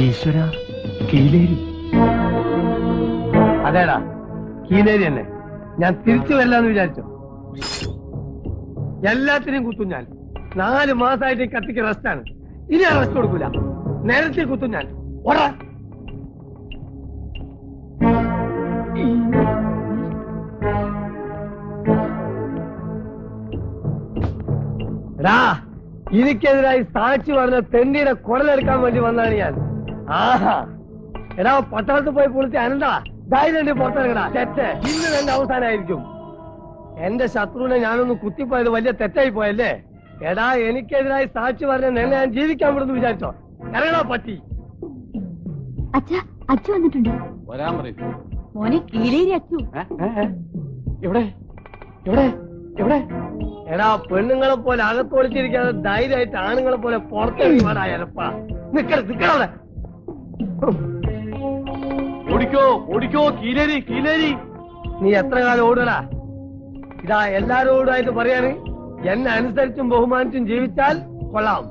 ഈശ്വര, കീലേരി. അതേടാ, കീലേരി തന്നെ. ഞാൻ തിരിച്ചു വരില്ലാന്ന് വിചാരിച്ചോ? എല്ലാത്തിനും കുത്തും ഞാൻ. 4 മാസമായിട്ട് കത്തിക്ക് റെസ്റ്റാണ്. ഇനി റെസ്റ്റ് കൊടുക്കൂല. നേരത്തെ കുത്തും ഞാൻ. ഓടാ. എടാ, എനിക്കെതിരായി സാക്ഷി പറഞ്ഞ തെണ്ടിയുടെ കുടലെടുക്കാൻ വേണ്ടി വന്നാണ് ഞാൻ. ആഹാ, എടാ പട്ടണത്തിൽ പോയി പൊളിച്ച് അനന്താ ധൈര്യം പുറത്തിറങ്ങടാ. തെറ്റ് ഇന്ന് എന്റെ അവസാനമായിരിക്കും. എന്റെ ശത്രുവിനെ ഞാനൊന്ന് കുത്തിപ്പോയത് വലിയ തെറ്റായി പോയല്ലേ? എടാ, എനിക്കെതിരായി സാക്ഷി പറഞ്ഞ നിന്നെ ഞാൻ ജീവിക്കാൻ വിടുന്നു വിചാരിച്ചോ? ഇറങ്ങടാ പട്ടി. അച്ചു വന്നിട്ടുണ്ട്. വരാൻ പറയും. മോനെ കീലേരി അച്ചു. എവിടെ എവിടെ എവിടെ? എടാ, പെണ്ണുങ്ങളെ പോലെ അകത്തൊളിച്ചിരിക്കാതെ ധൈര്യമായിട്ട് ആണുങ്ങളെ പോലെ പുറത്തിറങ്ങി വേടായപ്പാ. നിക്കവിടെ. ഓടിക്കോ ഓടിക്കോ, കീലേരി കീലേരി. നീ എത്ര കാലം ഓടടാ? ഇതാ എല്ലാരോടുമായിട്ട് പറയാണ്, എന്നെ അനുസരിച്ചും ബഹുമാനിച്ചും ജീവിച്ചാൽ കൊള്ളാം.